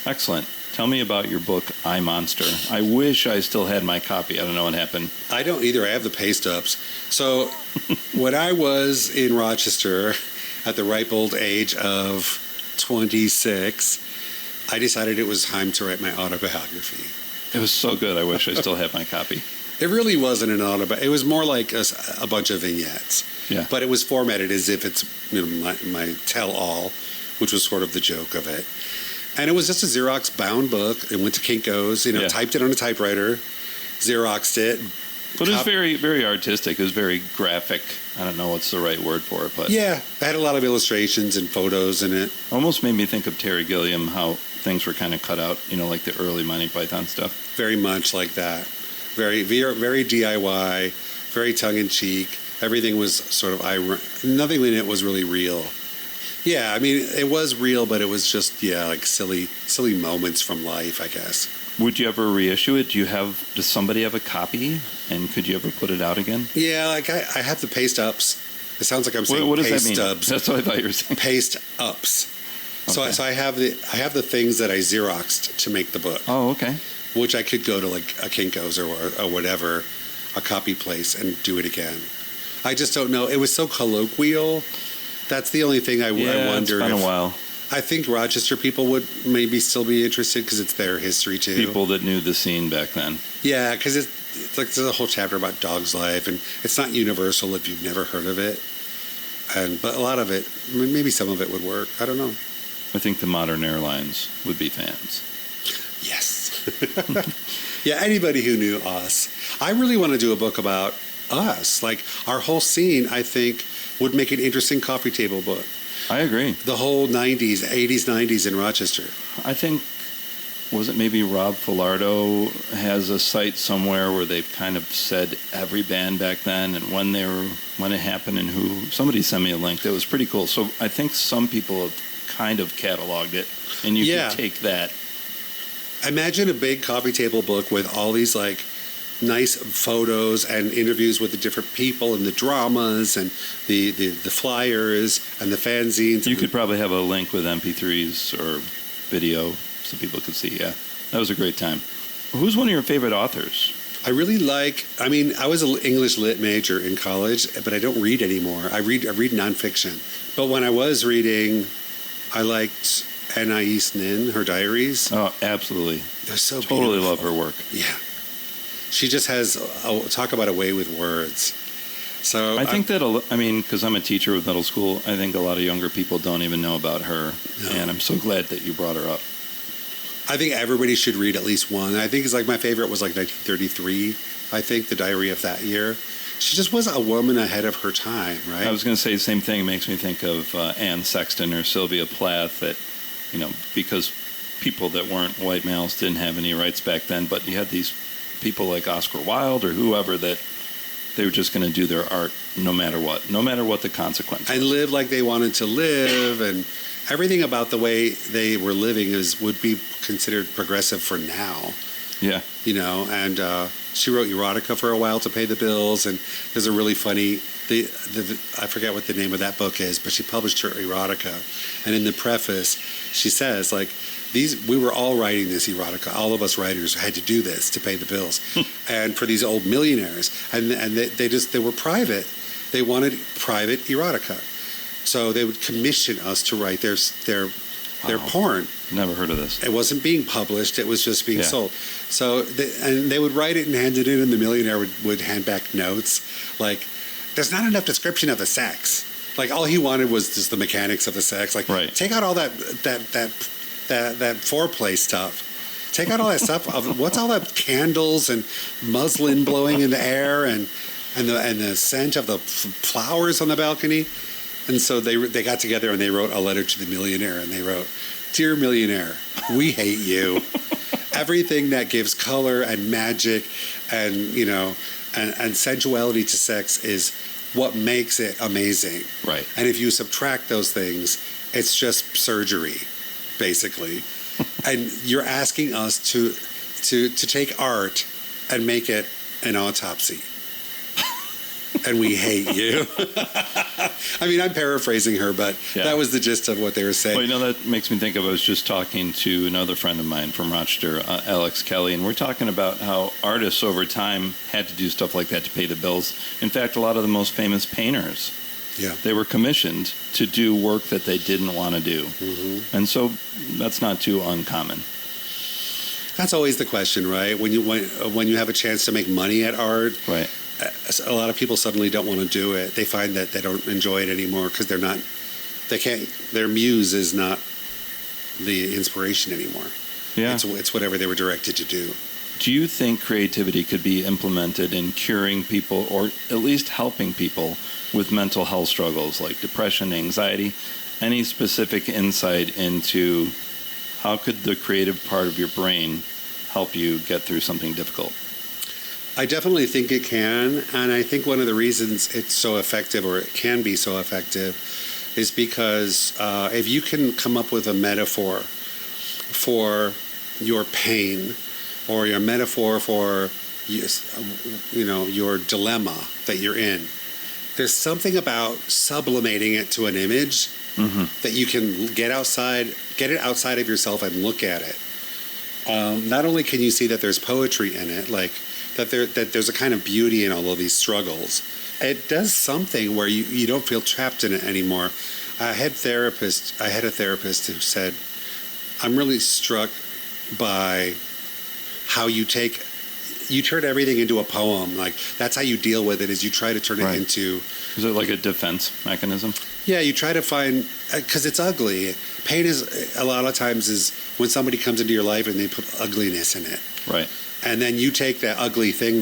Excellent. Tell me about your book, I, Monster. I wish I still had my copy. I don't know what happened. I don't either. I have the pay stubs. So when I was in Rochester at the ripe old age of 26, I decided it was time to write my autobiography. It was so good. I wish I still had my copy. It really wasn't an autobiography. It was more like a bunch of vignettes. Yeah. But it was formatted as if it's my tell-all, which was sort of the joke of it. And it was just a Xerox bound book. It went to Kinko's, typed it on a typewriter, Xeroxed it. But it was very, very artistic. It was very graphic. I don't know what's the right word for it, but yeah, I had a lot of illustrations and photos in it. Almost made me think of Terry Gilliam, how things were kind of cut out, like the early Monty Python stuff. Very much like that. Very, very DIY, very tongue-in-cheek. Everything was sort of nothing in it was really real. Yeah, I mean, it was real, but it was just, like silly moments from life, I guess. Would you ever reissue it? Does somebody have a copy? And could you ever put it out again? Yeah, like I have the paste ups. It sounds like I'm saying what does paste that mean? stubs. That's what I thought you were saying. Paste ups. Okay. So I have the things that I Xeroxed to make the book. Oh, okay. Which I could go to like a Kinko's or whatever, a copy place, and do it again. I just don't know. It was so colloquial. That's the only thing I wondered. It's been a while. I think Rochester people would maybe still be interested because it's their history too. People that knew the scene back then. Yeah, because it's like there's a whole chapter about Dog's Life, and it's not universal if you've never heard of it. But a lot of it, maybe some of it would work. I don't know. I think the modern airlines would be fans. Yes. Yeah, anybody who knew us. I really want to do a book about us. Like our whole scene, I think, would make an interesting coffee table book. I agree. The whole 90s, 80s, 90s in Rochester. I think, was it maybe Rob Filardo has a site somewhere where they've kind of said every band back then and when it happened and who. Somebody sent me a link that was pretty cool. So I think some people have kind of cataloged it, and you can take that. Imagine a big coffee table book with all these like nice photos and interviews with the different people and the dramas and the flyers and the fanzines. You could probably have a link with MP3s or video so people could see. Yeah, that was a great time. Who's one of your favorite authors? I really I was an English lit major in college, but I don't read anymore. I read nonfiction. But when I was reading, I liked Anais Nin, her diaries. Oh, absolutely. They're so totally beautiful. Love her work. Yeah. She just has, talk about a way with words. So I think because I'm a teacher with middle school, I think a lot of younger people don't even know about her. No. And I'm so glad that you brought her up. I think everybody should read at least one. I think it's like my favorite was like 1933, I think, the diary of that year. She just was a woman ahead of her time, right? I was going to say the same thing. It makes me think of Anne Sexton or Sylvia Plath that, because people that weren't white males didn't have any rights back then, but you had these people like Oscar Wilde or whoever that they were just going to do their art no matter what the consequences. And live like they wanted to live, and everything about the way they were living would be considered progressive for now. Yeah. And she wrote erotica for a while to pay the bills, and there's a really funny, I forget what the name of that book is, but she published her erotica, and in the preface, she says, like, we were all writing this erotica. All of us writers had to do this to pay the bills, and for these old millionaires, and they were private. They wanted private erotica, so they would commission us to write their porn. Never heard of this. It wasn't being published; it was just being sold. So they would write it and hand it in, and the millionaire would hand back notes like, "There's not enough description of the sex." Like all he wanted was just the mechanics of the sex. Like, take out all that foreplay stuff. Take out all that stuff. What's all that candles and muslin blowing in the air and and the scent of the flowers on the balcony. And so they got together and they wrote a letter to the millionaire, and they wrote, "Dear millionaire, we hate you. Everything that gives color and magic and, and sensuality to sex is what makes it amazing. Right. And if you subtract those things, it's just surgery, basically. And you're asking us to take art and make it an autopsy. And we hate you." I mean, I'm paraphrasing her, but that was the gist of what they were saying. Well, that makes me think of, I was just talking to another friend of mine from Rochester, Alex Kelly, and we're talking about how artists over time had to do stuff like that to pay the bills. In fact, a lot of the most famous painters, they were commissioned to do work that they didn't want to do. Mm-hmm. And so that's not too uncommon. That's always the question, right? When you have a chance to make money at art, right? A lot of people suddenly don't want to do it. They find that they don't enjoy it anymore because their muse is not the inspiration anymore. Yeah. It's whatever they were directed to do. Do you think creativity could be implemented in curing people, or at least helping people with mental health struggles like depression, anxiety? Any specific insight into how could the creative part of your brain help you get through something difficult? I definitely think it can, and I think one of the reasons it's so effective, or it can be so effective, is because if you can come up with a metaphor for your pain, or your metaphor for your dilemma that you're in, there's something about sublimating it to an image that you can get it outside of yourself and look at it. Not only can you see that there's poetry in it, like that there's a kind of beauty in all of these struggles. It does something where you don't feel trapped in it anymore. I had a therapist who said, "I'm really struck by how you turn everything into a poem. Like, that's how you deal with it, is you try to turn it into..." Is it like a defense mechanism? Yeah, you try to find, because it's ugly. Pain is, a lot of times, is when somebody comes into your life and they put ugliness in it. Right. And then you take that ugly thing,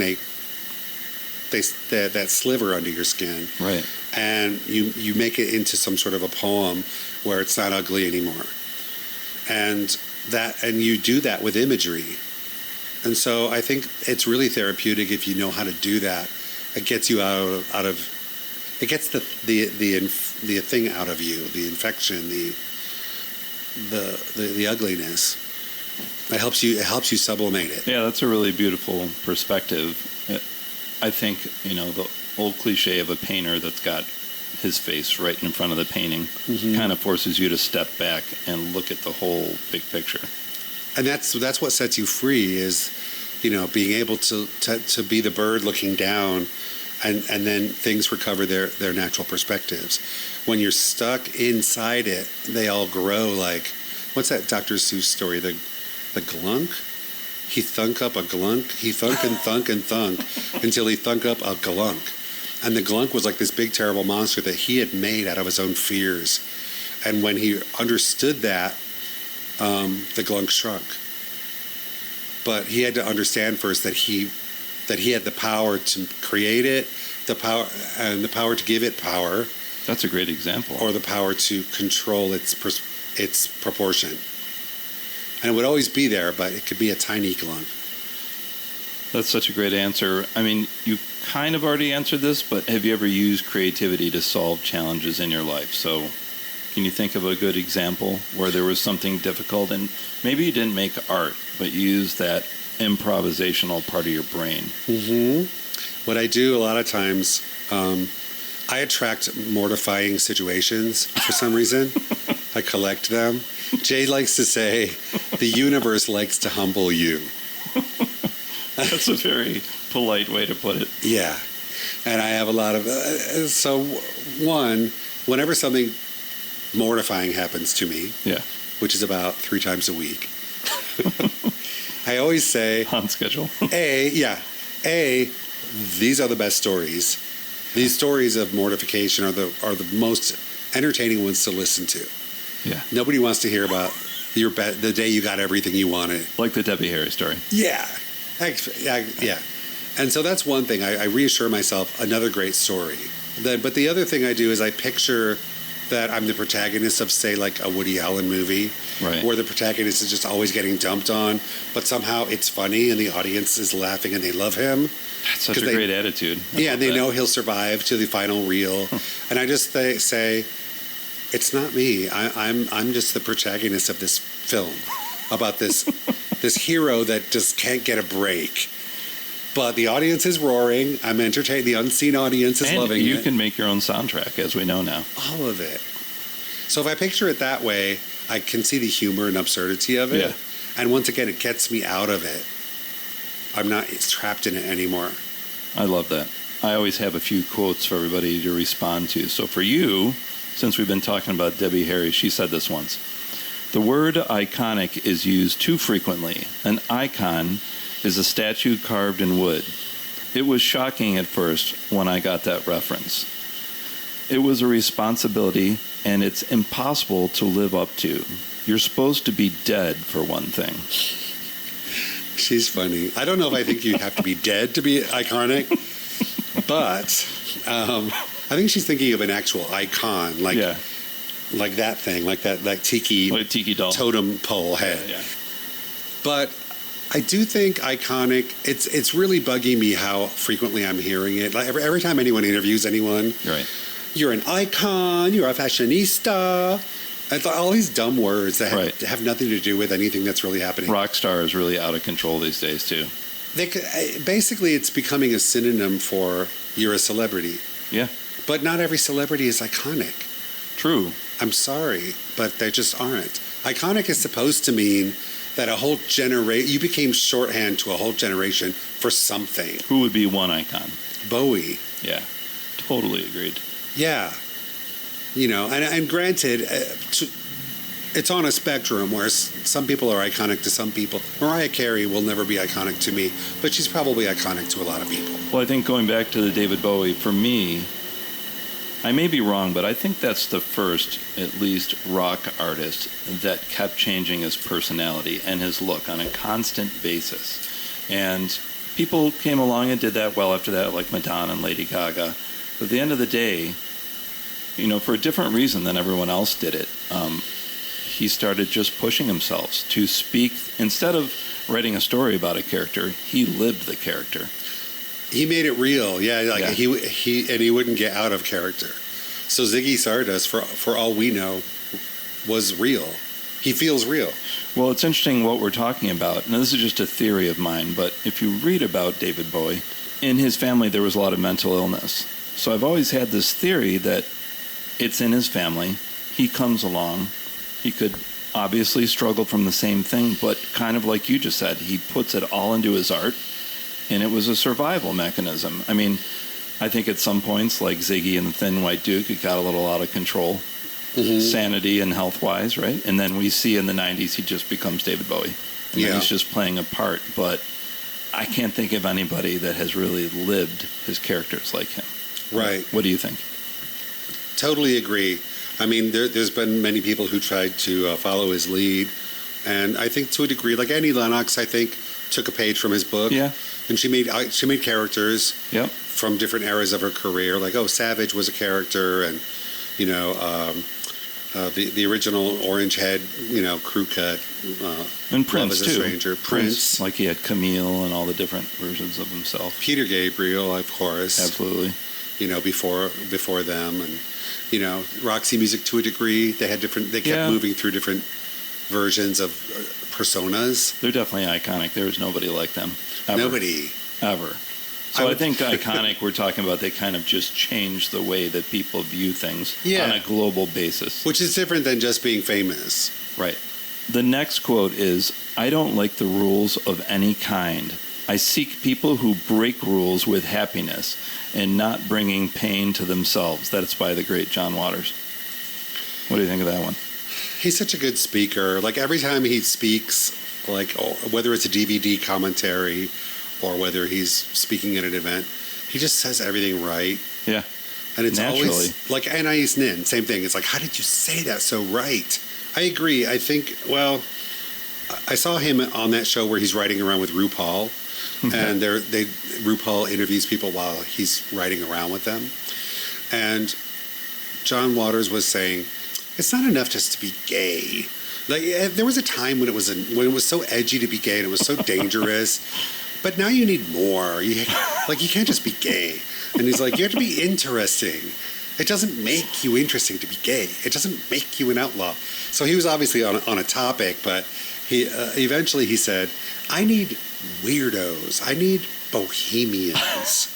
that sliver under your skin, right, and you make it into some sort of a poem where it's not ugly anymore. And you do that with imagery. And so I think it's really therapeutic if you know how to do that. It gets you out of it gets the thing out of you, the infection, the ugliness. It helps you sublimate it. Yeah, that's a really beautiful perspective. I think, the old cliche of a painter that's got his face right in front of the painting kind of forces you to step back and look at the whole big picture. And that's what sets you free, is, being able to be the bird looking down, and then things recover their natural perspectives. When you're stuck inside it, they all grow like, what's that Dr. Seuss story? The Glunk? He thunk up a glunk. He thunk and thunk and thunk until he thunk up a glunk. And the glunk was like this big, terrible monster that he had made out of his own fears. And when he understood that, the glunk shrunk. But he had to understand first that he had the power to create it, the power to give it power. That's a great example. Or the power to control its proportion. And it would always be there, but it could be a tiny glunk. That's such a great answer. I mean, you kind of already answered this, but have you ever used creativity to solve challenges in your life? So can you think of a good example where there was something difficult and maybe you didn't make art, but you used that improvisational part of your brain? Mm-hmm. What I do a lot of times, I attract mortifying situations for some reason. I collect them. Jay likes to say, the universe likes to humble you. That's a very polite way to put it. Yeah. And I have a lot of... whenever something mortifying happens to me, which is about 3 times a week, I always say... On schedule. These are the best stories. These stories of mortification are the most entertaining ones to listen to. Yeah. Nobody wants to hear about the day you got everything you wanted. Like the Debbie Harry story. Yeah. Yeah. And so that's one thing. I reassure myself, another great story. But the other thing I do is I picture that I'm the protagonist of, say, like a Woody Allen movie, right, where the protagonist is just always getting dumped on, but somehow it's funny and the audience is laughing and they love him. That's such a great attitude. Yeah, and they know he'll survive to the final reel. And I just say, it's not me. I'm just the protagonist of this film about this this hero that just can't get a break. But the audience is roaring. I'm entertained. The unseen audience is loving it. And you can make your own soundtrack, as we know now. All of it. So if I picture it that way, I can see the humor and absurdity of it. Yeah. And once again, it gets me out of it. I'm not trapped in it anymore. I love that. I always have a few quotes for everybody to respond to. So for you, since we've been talking about Debbie Harry, she said this once. The word iconic is used too frequently. An icon is a statue carved in wood. It was shocking at first when I got that reference. It was a responsibility, and it's impossible to live up to. You're supposed to be dead, for one thing. She's funny. I don't know if I think you have to be dead to be iconic, but I think she's thinking of an actual icon, like that thing, like that tiki, like tiki doll totem pole head. Yeah. But I do think iconic, it's really bugging me how frequently I'm hearing it. Like every time anyone interviews anyone, right, you're an icon, you're a fashionista. All these dumb words that have nothing to do with anything that's really happening. Rock star is really out of control these days, too. Basically, it's becoming a synonym for you're a celebrity. Yeah. But not every celebrity is iconic. True. I'm sorry, but they just aren't. Iconic is supposed to mean that a whole generation, you became shorthand to a whole generation for something. Who would be one icon? Bowie. Yeah, totally agreed. Yeah. You know, and granted, it's on a spectrum where some people are iconic to some people. Mariah Carey will never be iconic to me, but she's probably iconic to a lot of people. Well, I think going back to the David Bowie, for me, I may be wrong, but I think that's the first, at least, rock artist that kept changing his personality and his look on a constant basis. And people came along and did that well after that, like Madonna and Lady Gaga. But at the end of the day, you know, for a different reason than everyone else did it, he started just pushing himself to speak. Instead of writing a story about a character, he lived the character. He made it real, he wouldn't get out of character. So Ziggy Stardust, for all we know, was real. He feels real. Well, it's interesting what we're talking about. Now, this is just a theory of mine, but if you read about David Bowie, in his family there was a lot of mental illness. So I've always had this theory that it's in his family. He comes along. He could obviously struggle from the same thing, but kind of like you just said, he puts it all into his art. And it was a survival mechanism. I mean, I think at some points, like Ziggy and the Thin White Duke, it got a little out of control, sanity and health-wise, right? And then we see in the 90s, he just becomes David Bowie. And then he's just playing a part. But I can't think of anybody that has really lived his characters like him. Right. What do you think? Totally agree. I mean, there's been many people who tried to follow his lead. And I think to a degree, like Annie Lennox, I think, took a page from his book. Yeah. And she made characters from different eras of her career. Like, Savage was a character, and you know, the original Orange Head, you know, crew cut. And Prince Love is too. A Stranger. Prince, like he had Camille and all the different versions of himself. Peter Gabriel, of course. Absolutely. You know, before them, and you know, Roxy Music to a degree. They had different. They kept moving through different versions of personas. They're definitely iconic. There's nobody like them. Ever. Nobody. Ever. So I think iconic, we're talking about, they kind of just change the way that people view things on a global basis. Which is different than just being famous. Right. The next quote is, I don't like the rules of any kind. I seek people who break rules with happiness and not bringing pain to themselves. That's by the great John Waters. What do you think of that one? He's such a good speaker. Like every time he speaks, like whether it's a DVD commentary or whether he's speaking at an event, he just says everything right. Yeah. And it's always like Anais Nin, same thing. It's like, how did you say that so right? I agree. I think, well, I saw him on that show where he's riding around with RuPaul. and RuPaul interviews people while he's riding around with them. And John Waters was saying, it's not enough just to be gay. Like, there was a time when it was so edgy to be gay and it was so dangerous. But now you need more. You can't just be gay. And he's like, you have to be interesting. It doesn't make you interesting to be gay. It doesn't make you an outlaw. So he was obviously on a topic, but he eventually he said, I need weirdos. I need bohemians.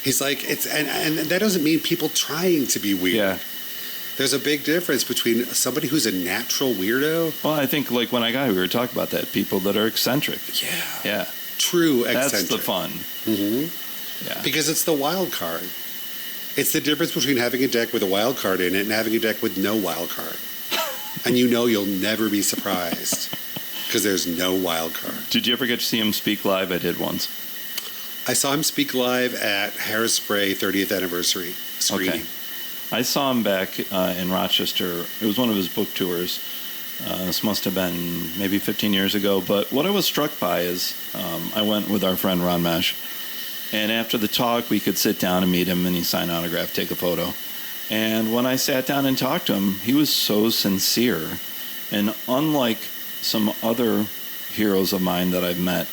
He's like, and that doesn't mean people trying to be weird. Yeah. There's a big difference between somebody who's a natural weirdo. Well, I think like when I got here, we were talking about that. People that are eccentric. Yeah. Yeah. True eccentric. That's the fun. Mm-hmm. Yeah. Because it's the wild card. It's the difference between having a deck with a wild card in it and having a deck with no wild card. And you'll never be surprised because there's no wild card. Did you ever get to see him speak live? I did once. I saw him speak live at Hairspray 30th anniversary screening. Okay. I saw him back in Rochester. It was one of his book tours. This must have been maybe 15 years ago. But what I was struck by is I went with our friend Ron Mesh. And after the talk, we could sit down and meet him, and he sign autograph, take a photo. And when I sat down and talked to him, he was so sincere. And unlike some other heroes of mine that I've met,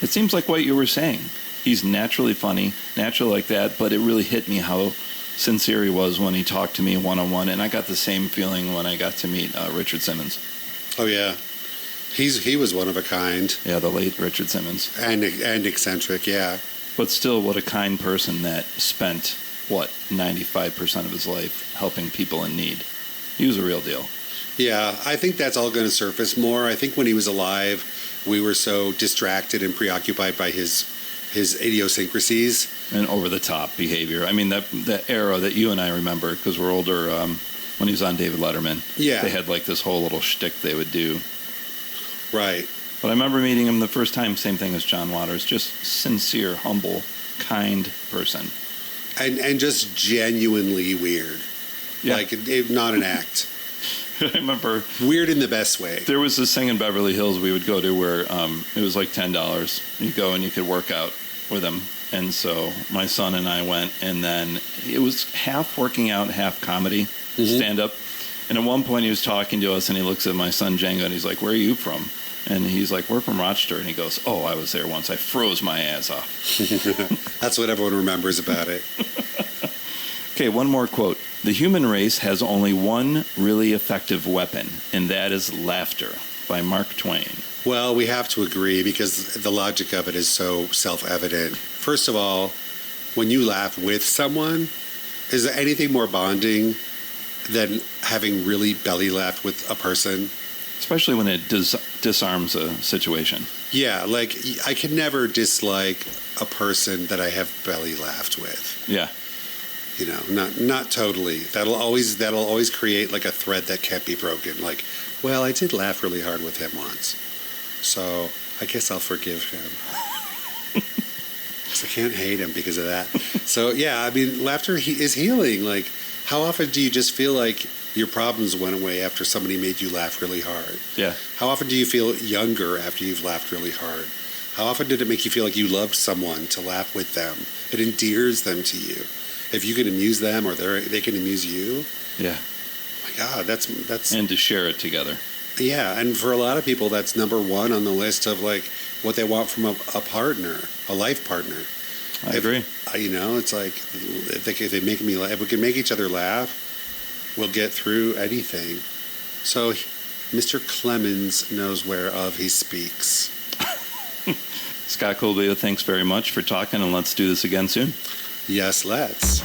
it seems like what you were saying. He's naturally funny, naturally like that, but it really hit me how sincere he was when he talked to me one-on-one. And I got the same feeling when I got to meet Richard Simmons. Oh, yeah. He was one of a kind. Yeah, the late Richard Simmons. And eccentric, yeah. But still, what a kind person that spent, 95% of his life helping people in need. He was a real deal. Yeah, I think that's all going to surface more. I think when he was alive, we were so distracted and preoccupied by his idiosyncrasies. And over-the-top behavior. I mean, that era that you and I remember, because we're older, when he was on David Letterman. Yeah. They had like this whole little shtick they would do. Right. But I remember meeting him the first time, same thing as John Waters, just sincere, humble, kind person. And just genuinely weird. Yeah. Like, not an act. I remember... Weird in the best way. There was this thing in Beverly Hills we would go to where it was like $10. You go and you could work out with him. And so my son and I went, and then it was half working out, half comedy, stand-up. And at one point he was talking to us, and he looks at my son Django, and he's like, where are you from? And he's like, we're from Rochester. And he goes, oh, I was there once. I froze my ass off. That's what everyone remembers about it. Okay, one more quote. The human race has only one really effective weapon, and that is laughter, by Mark Twain. Well, we have to agree because the logic of it is so self-evident. First of all, when you laugh with someone, is there anything more bonding than having really belly laughed with a person? Especially when it disarms a situation. Yeah, like I can never dislike a person that I have belly laughed with. Yeah. You know, not totally. That'll always create like a thread that can't be broken. Like, well, I did laugh really hard with him once, so I guess I'll forgive him. 'Cause I can't hate him because of that. So yeah, I mean, laughter is healing. Like, how often do you just feel like your problems went away after somebody made you laugh really hard? Yeah. How often do you feel younger after you've laughed really hard? How often did it make you feel like you loved someone to laugh with them? It endears them to you. If you can amuse them or they can amuse you. Yeah. Oh my God, that's and to share it together. Yeah, and for a lot of people, that's number one on the list of like what they want from a partner, a life partner. I agree. You know, it's like if they make me laugh, if we can make each other laugh, we'll get through anything. So, Mr. Clemens knows whereof he speaks. Scott Coblio, thanks very much for talking, and let's do this again soon. Yes, let's.